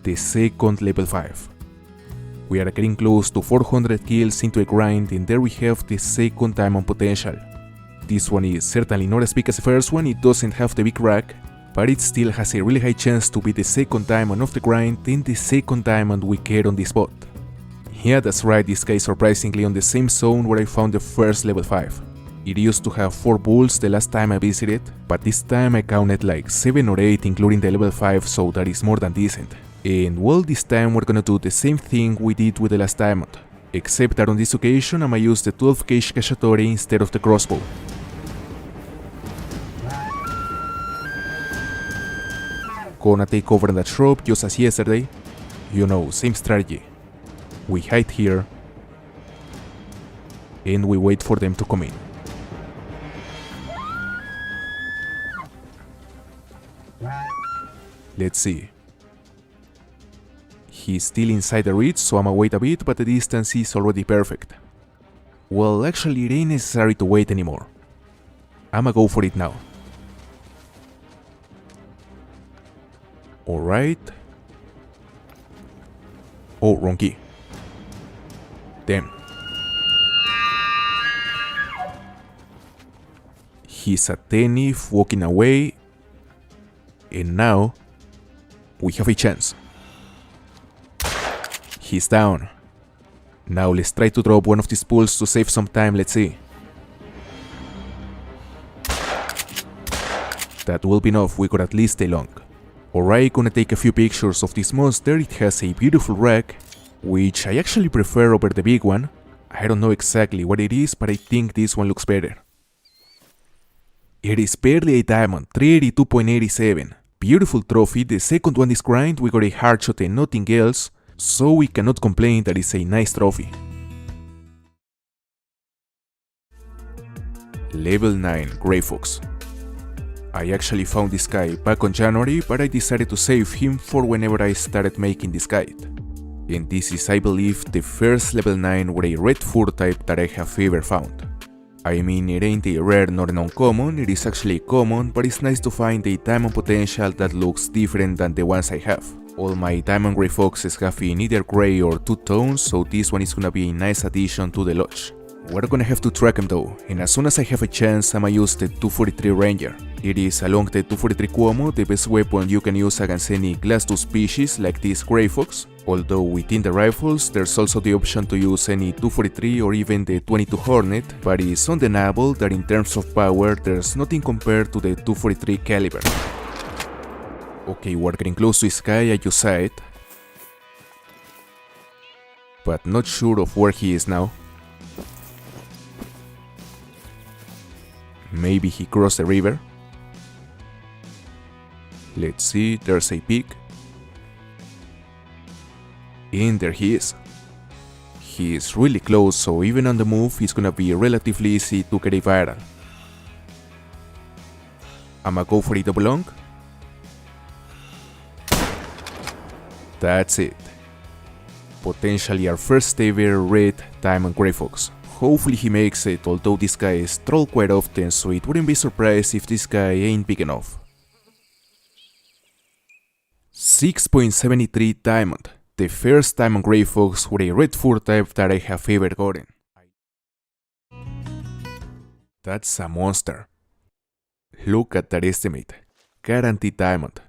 the second level 5. We are getting close to 400 kills into a grind, and there we have the second diamond potential. This one is certainly not as big as the first one, it doesn't have the big rack, but it still has a really high chance to be the second diamond of the grind and the second diamond we get on this spot. Yeah, that's right, this guy is surprisingly on the same zone where I found the first level 5. It used to have 4 bulls the last time I visited, but this time I counted like 7 or 8 including the level 5, so that is more than decent. And well, this time we're gonna do the same thing we did with the last diamond, except that on this occasion I'ma use the 12 gauge cacciatore instead of the crossbow. Gonna take over that shrub just as yesterday. You know, same strategy. We hide here and we wait for them to come in. Let's see. He's still inside the reach, so I'ma wait a bit, but the distance is already perfect. Well, actually it ain't necessary to wait anymore. I'ma go for it now. Alright. Oh, wrong key. Damn. He's attentive, walking away. And now, we have a chance. He's down. Now let's try to drop one of these pulls to save some time, let's see. That will be enough, we could at least stay long. Alright, gonna take a few pictures of this monster. It has a beautiful rack, which I actually prefer over the big one. I don't know exactly what it is, but I think this one looks better. It is barely a diamond, 382.87. Beautiful trophy, the second one is grind, we got a hard shot and nothing else, so we cannot complain that it's a nice trophy. Level 9 Grey Fox. I actually found this guy back on January, but I decided to save him for whenever I started making this guide. And this is, I believe, the first level 9 with a red fur type that I have ever found. I mean, it ain't a rare nor an uncommon, it is actually common, but it's nice to find a diamond potential that looks different than the ones I have. All my diamond grey foxes have in either grey or two tones, so this one is gonna be a nice addition to the lodge. We're gonna have to track him though, and as soon as I have a chance, I'ma use the 243 Ranger. It is, along the 243 Cuomo, the best weapon you can use against any class 2 species like this grey fox, although within the rifles there's also the option to use any 243 or even the 22 Hornet, but it's undeniable that in terms of power there's nothing compared to the 243 caliber. Okay, we're getting close to this guy, I just saw it, but not sure of where he is now. Maybe he crossed the river. Let's see, there's a peak. And there he is. He is really close, so even on the move it's gonna be relatively easy to get a viral. I'ma go for a double long. That's it. Potentially our first ever red diamond grey fox. Hopefully he makes it, although this guy is trolled quite often, so it wouldn't be surprised if this guy ain't big enough. 6.73 diamond, the first diamond grey fox with a red fur type that I have ever gotten. That's a monster. Look at that estimate. Guaranteed diamond.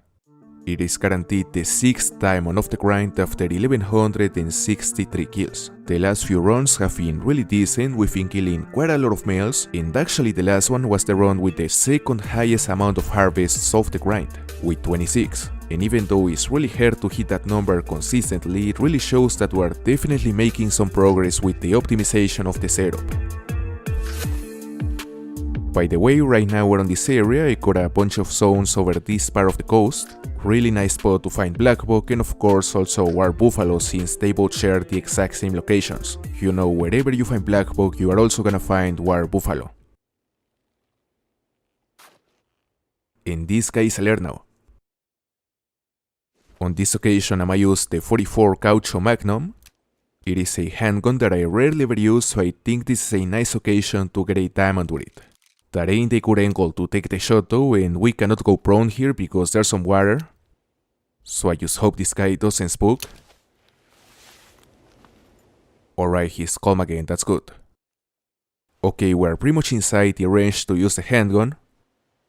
It is guaranteed the 6th diamond of the grind after 1163 kills. The last few runs have been really decent, we've been killing quite a lot of males, and actually the last one was the run with the second highest amount of harvests of the grind, with 26. And even though it's really hard to hit that number consistently, it really shows that we are definitely making some progress with the optimization of the setup. By the way, right now we're on this area, I got a bunch of zones over this part of the coast. Really nice spot to find black buck and of course also wild buffalo, since they both share the exact same locations. You know, wherever you find black buck you are also gonna find wild buffalo. And this guy is alert now. On this occasion I'ma use the 44 Caucho Magnum. It is a handgun that I rarely ever use, so I think this is a nice occasion to get a diamond with it. That ain't a good angle to take the shot though, and we cannot go prone here because there's some water. So I just hope this guy doesn't spook. Alright, he's calm again, that's good. Okay, we're pretty much inside the range to use the handgun.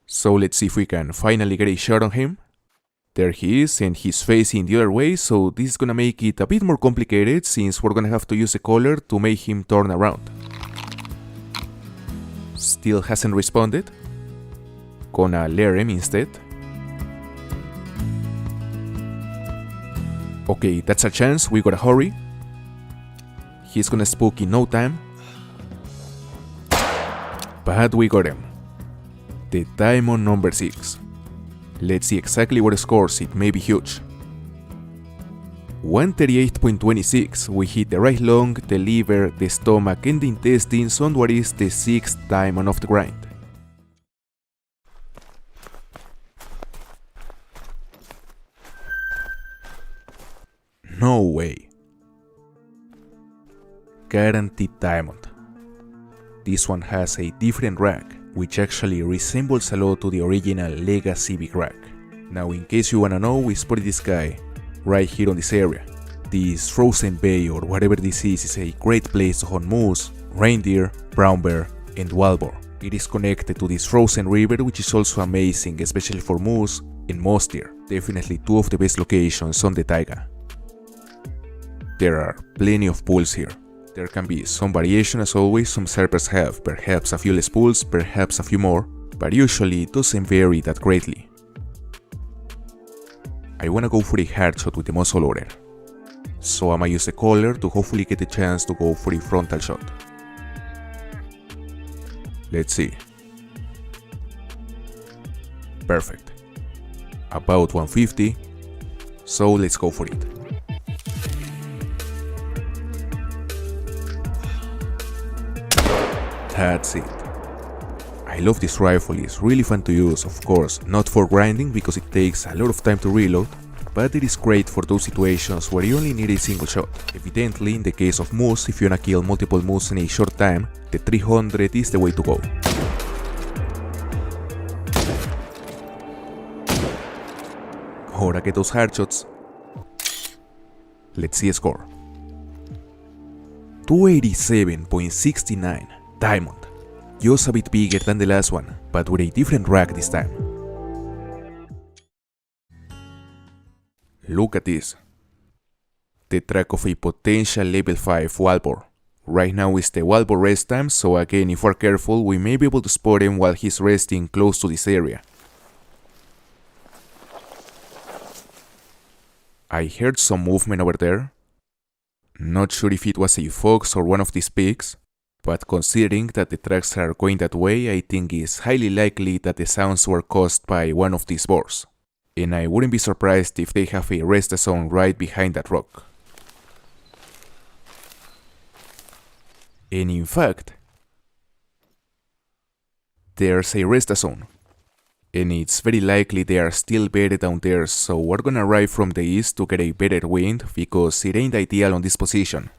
So let's see if we can finally get a shot on him. There he is, and he's facing the other way, so this is gonna make it a bit more complicated since we're gonna have to use a collar to make him turn around. Still hasn't responded. Gonna lure him instead. Okay, that's a chance, we gotta hurry. He's gonna spook in no time. But we got him. The diamond number 6. Let's see exactly what it scores, it may be huge. 138.26, we hit the right lung, the liver, the stomach and the intestines on what is the 6th diamond of the grind. No way. Guaranteed diamond. This one has a different rack, which actually resembles a lot to the original Legacy Big Rack. Now in case you wanna know, we spotted this guy right here on this area. This frozen bay or whatever this is a great place to hunt moose, reindeer, brown bear and wild boar. It is connected to this frozen river, which is also amazing, especially for moose and moose deer. Definitely two of the best locations on the taiga. There are plenty of pools here. There can be some variation as always, some serpers have perhaps a few less pools, perhaps a few more, but usually it doesn't vary that greatly. I wanna go for a hard shot with the muzzle loader, so I'ma use the collar to hopefully get a chance to go for a frontal shot. Let's see. Perfect. About 150, so let's go for it. That's it. I love this rifle, it's really fun to use, of course, not for grinding because it takes a lot of time to reload, but it is great for those situations where you only need a single shot. Evidently, in the case of moose, if you wanna kill multiple moose in a short time, the 300 is the way to go. Ahora get those hard shots. Let's see a score. 287.69. Diamond. Just a bit bigger than the last one, but with a different rack this time. Look at this. The track of a potential level 5 wild boar. Right now is the wild boar rest time, so again if we're careful we may be able to spot him while he's resting close to this area. I heard some movement over there. Not sure if it was a fox or one of these pigs. But considering that the tracks are going that way, I think it's highly likely that the sounds were caused by one of these boars. And I wouldn't be surprised if they have a rest zone right behind that rock. And in fact, there's a rest zone. And it's very likely they are still bedded down there, so we're gonna arrive from the east to get a better wind because it ain't ideal on this position.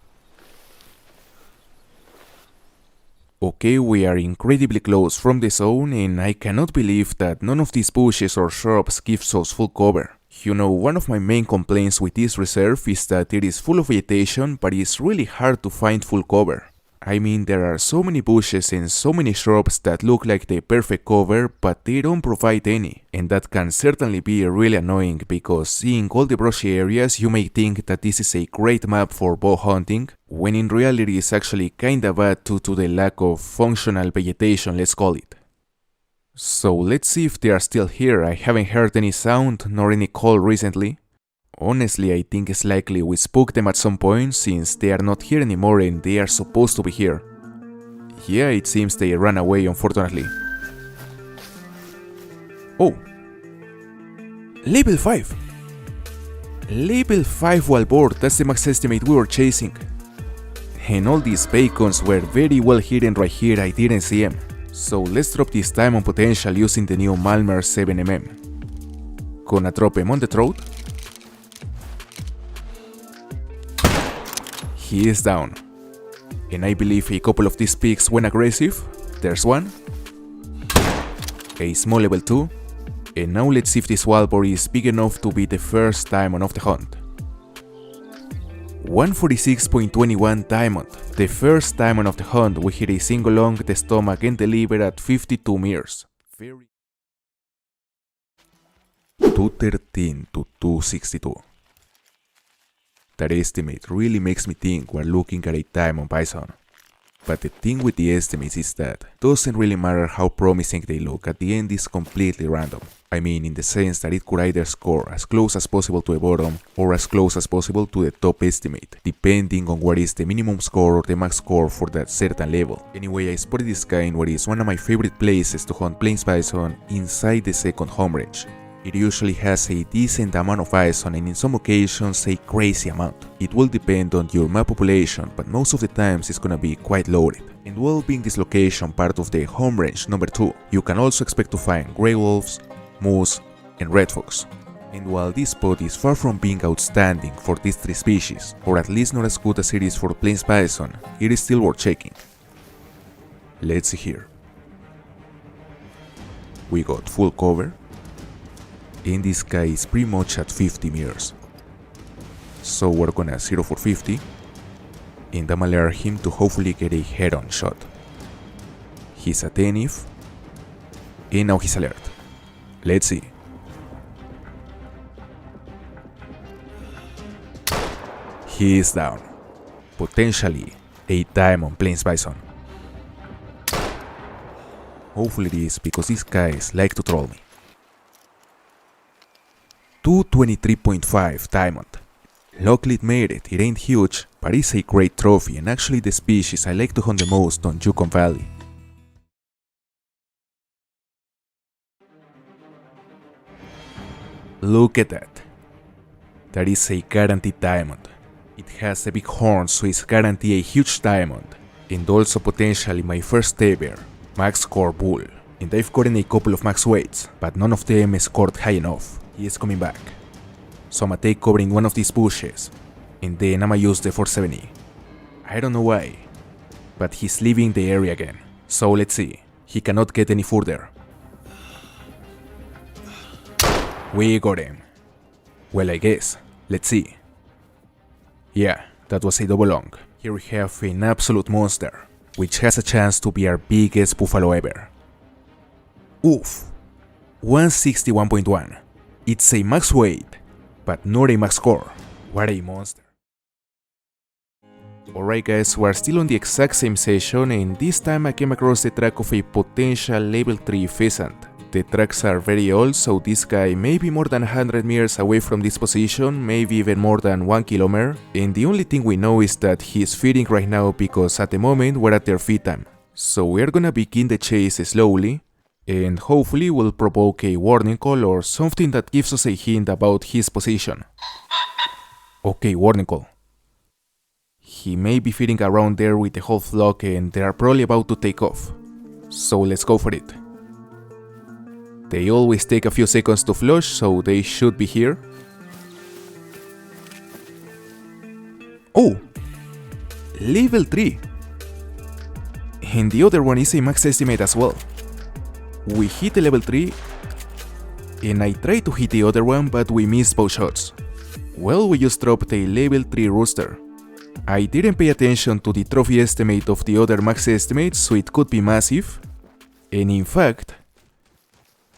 Okay, we are incredibly close from the zone and I cannot believe that none of these bushes or shrubs gives us full cover. You know, one of my main complaints with this reserve is that it is full of vegetation, but it's really hard to find full cover. I mean, there are so many bushes and so many shrubs that look like the perfect cover, but they don't provide any. And that can certainly be really annoying because seeing all the brushy areas you may think that this is a great map for bow hunting, when in reality it's actually kinda bad due to the lack of functional vegetation, let's call it. So let's see if they are still here. I haven't heard any sound nor any call recently. Honestly, I think it's likely we spooked them at some point since they are not here anymore and they are supposed to be here. Yeah, it seems they ran away unfortunately. Oh! Level 5! Level 5 wild boar, that's the max estimate we were chasing. And all these bacons were very well hidden right here, I didn't see them. So let's drop this diamond potential using the new Malmer 7mm. Gonna drop him on the throat. He is down. And I believe a couple of these pigs went aggressive. There's one. A small level 2. And now let's see if this Walbor is big enough to be the first diamond of the hunt. 146.21 diamond. The first diamond of the hunt, we hit a single lung, the stomach and the liver at 52 meters. 213 to 262. That estimate really makes me think we're looking at a diamond bison. But the thing with the estimates is that it doesn't really matter how promising they look, at the end is completely random. I mean, in the sense that it could either score as close as possible to the bottom or as close as possible to the top estimate, depending on what is the minimum score or the max score for that certain level. Anyway, I spotted this guy in what is one of my favorite places to hunt plains bison, inside the second home range. It usually has a decent amount of bison and in some occasions a crazy amount. It will depend on your map population, but most of the times it's gonna be quite loaded. And while being this location part of the home range number 2, you can also expect to find grey wolves, moose, and red fox. And while this spot is far from being outstanding for these 3 species, or at least not as good as it is for plains bison, it is still worth checking. Let's see here. We got full cover. And this guy is pretty much at 50 meters. So we're gonna 0 for 50 and I'm gonna allow him to hopefully get a head-on shot. He's attentive and now he's alert. Let's see. He is down. Potentially a diamond plains bison. Hopefully it is, because these guys like to troll me. 223.5 diamond. Luckily it made it. It ain't huge, but it's a great trophy and actually the species I like to hunt the most on Yukon Valley. Look at that. That is a guaranteed diamond. It has the big horns, so it's guaranteed a huge diamond. And also potentially my first ever max score bull. And I've gotten a couple of max weights, but none of them scored high enough. He is coming back. So I'ma take cover in one of these bushes, and then I'ma use the 470. I don't know why, but he's leaving the area again. So let's see. He cannot get any further. We got him. Well, I guess. Let's see. Yeah, that was a double long. Here we have an absolute monster, which has a chance to be our biggest buffalo ever. Oof. 161.1. It's a max weight, but not a max score. What a monster. Alright guys, we're still on the exact same session, and this time I came across the track of a potential level 3 pheasant. The tracks are very old, so this guy may be more than 100 meters away from this position, maybe even more than 1 kilometer, and the only thing we know is that he's feeding right now because at the moment we're at their feed time. So we're gonna begin the chase slowly, and hopefully will provoke a warning call or something that gives us a hint about his position. Okay, warning call. He may be feeding around there with the whole flock and they are probably about to take off. So let's go for it. They always take a few seconds to flush, so they should be here. Oh! Level 3! And the other one is a max estimate as well. We hit the level 3, and I tried to hit the other one, but we missed both shots. Well, we just dropped a level 3 rooster. I didn't pay attention to the trophy estimate of the other max estimates, so it could be massive. And in fact,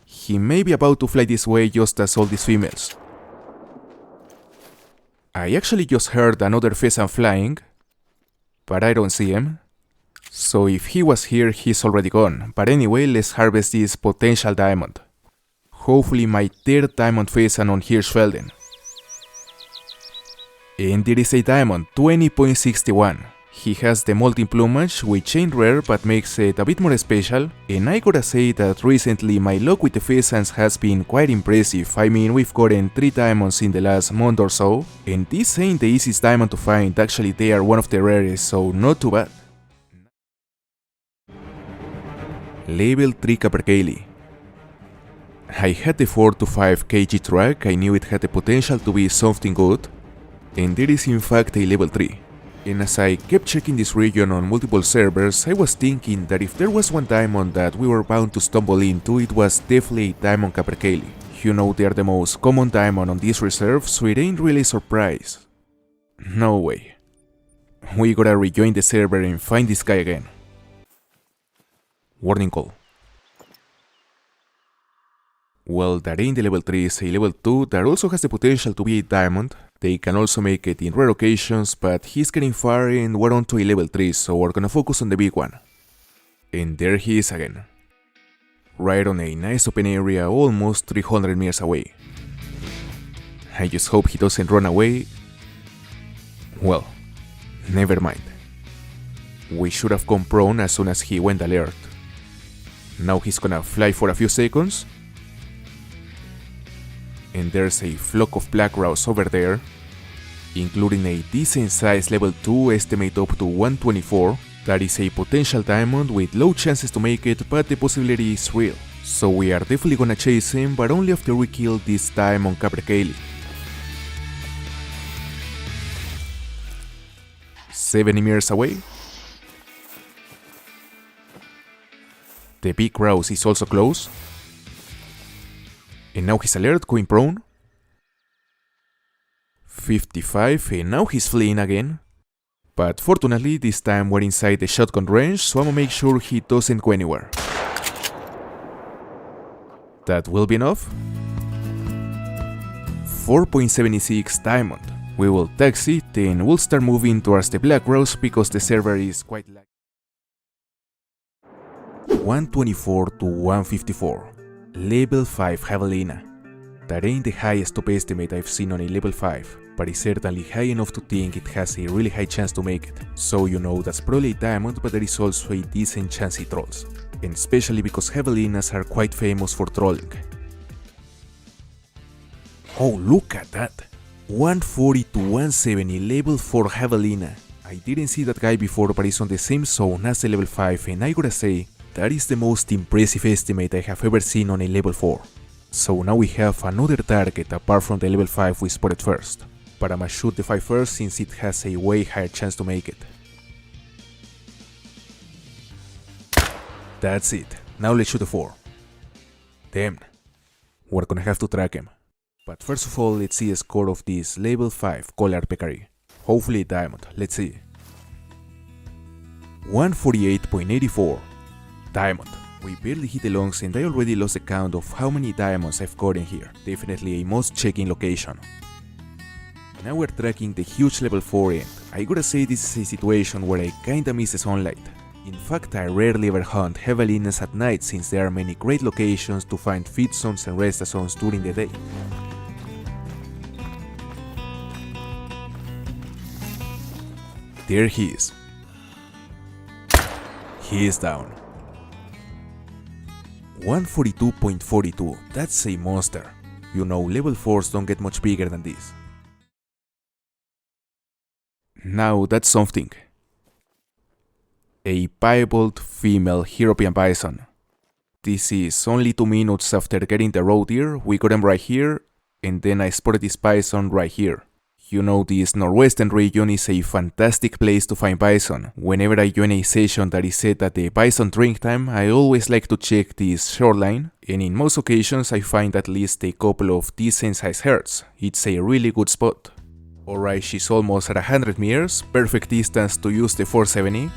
he may be about to fly this way just as all these females. I actually just heard another pheasant flying, but I don't see him. So if he was here, he's already gone. But anyway, let's harvest this potential diamond. Hopefully my 3rd diamond pheasant on Hirschfelden. And there is a diamond, 20.61. He has the molting plumage, which ain't rare but makes it a bit more special. And I gotta say that recently my luck with the pheasants has been quite impressive. I mean, we've gotten 3 diamonds in the last month or so. And this ain't the easiest diamond to find, actually they are one of the rarest, so not too bad. Level 3 Capercaillie. I had the 4 to 5 kg track, I knew it had the potential to be something good, and there is in fact a level 3. And as I kept checking this region on multiple servers, I was thinking that if there was one diamond that we were bound to stumble into, it was definitely Diamond Capercaillie. You know, they are the most common diamond on this reserve, so it ain't really a surprise. No way. We gotta rejoin the server and find this guy again. Warning call. Well, that ain't the level 3 is a level 2 that also has the potential to be a diamond. They can also make it in rare occasions, but he's getting far and we're on to a level 3, so we're gonna focus on the big one. And there he is again. Right on a nice open area almost 300 meters away. I just hope he doesn't run away. Well, never mind. We should have gone prone as soon as he went alert. Now he's gonna fly for a few seconds. And there's a flock of black grouse over there, including a decent size level 2 estimate up to 124. That is a potential diamond with low chances to make it, but the possibility is real. So we are definitely gonna chase him, but only after we kill this diamond Capercaillie. 70 meters away. The big grouse is also close. And now he's alert, going prone. 55, and now he's fleeing again. But fortunately, this time we're inside the shotgun range, so I'm gonna make sure he doesn't go anywhere. That will be enough. 4.76 diamond. We will taxi it and we'll start moving towards the black grouse because the server is quite laggy. 124 to 154. Level 5 Javelina. That ain't the highest top estimate I've seen on a level 5, but it's certainly high enough to think it has a really high chance to make it. So you know that's probably a diamond, but there is also a decent chance it trolls. And especially because Javelinas are quite famous for trolling. Oh, look at that! 140 to 170 level 4 Javelina. I didn't see that guy before, but he's on the same zone as the level 5, and I gotta say, that is the most impressive estimate I have ever seen on a level 4. So now we have another target apart from the level 5 we spotted first. But I'ma shoot the 5 first since it has a way higher chance to make it. That's it. Now let's shoot the 4. Damn. We're gonna have to track him. But first of all, let's see the score of this level 5 Collard Peccary. Hopefully a diamond. Let's see. 148.84. Diamond. We barely hit the longs and I already lost the count of how many diamonds I've gotten here. Definitely a must check in location. Now we're tracking the huge level 4 and I gotta say this is a situation where I kinda miss the sunlight. In fact, I rarely ever hunt Javelinas at night since there are many great locations to find feed zones and rest zones during the day. There he is. He is down. 142.42, that's a monster. You know, level 4s don't get much bigger than this. Now that's something. A piebald female European bison. This is only 2 minutes after getting the roe deer. We got him right here, and then I spotted this bison right here. You know, this northwestern region is a fantastic place to find bison. Whenever I join a session that is set at the bison drink time, I always like to check this shoreline, and in most occasions I find at least a couple of decent sized herds. It's a really good spot. Alright, she's almost at 100 meters, perfect distance to use the 470.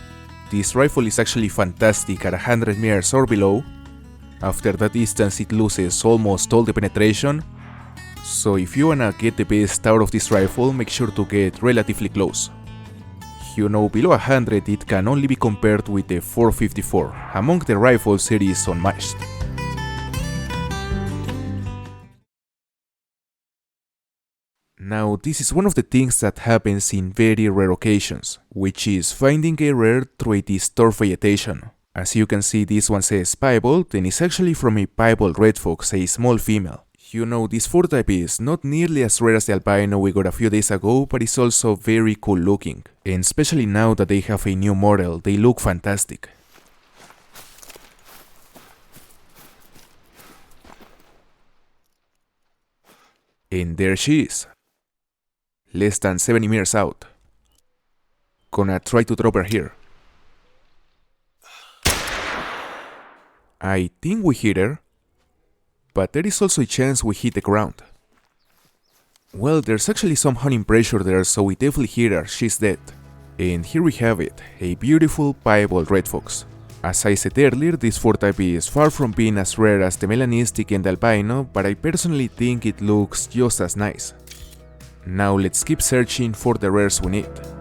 This rifle is actually fantastic at 100 meters or below. After that distance it loses almost all the penetration. So if you wanna get the best out of this rifle, make sure to get relatively close. You know, below 100 it can only be compared with the 454. Among the rifles it is unmatched. Now this is one of the things that happens in very rare occasions, which is finding a rare through a disturbed vegetation. As you can see, this one says piebald and is actually from a piebald red fox, a small female. You know, this 4 type is not nearly as rare as the albino we got a few days ago, but it's also very cool looking. And especially now that they have a new model, they look fantastic. And there she is. Less than 70 meters out. Gonna try to drop her here. I think we hit her, but there is also a chance we hit the ground. Well, there's actually some hunting pressure there, so we definitely hit her, she's dead. And here we have it, a beautiful, piebald red fox. As I said earlier, this fur type is far from being as rare as the melanistic and albino, but I personally think it looks just as nice. Now let's keep searching for the rares we need.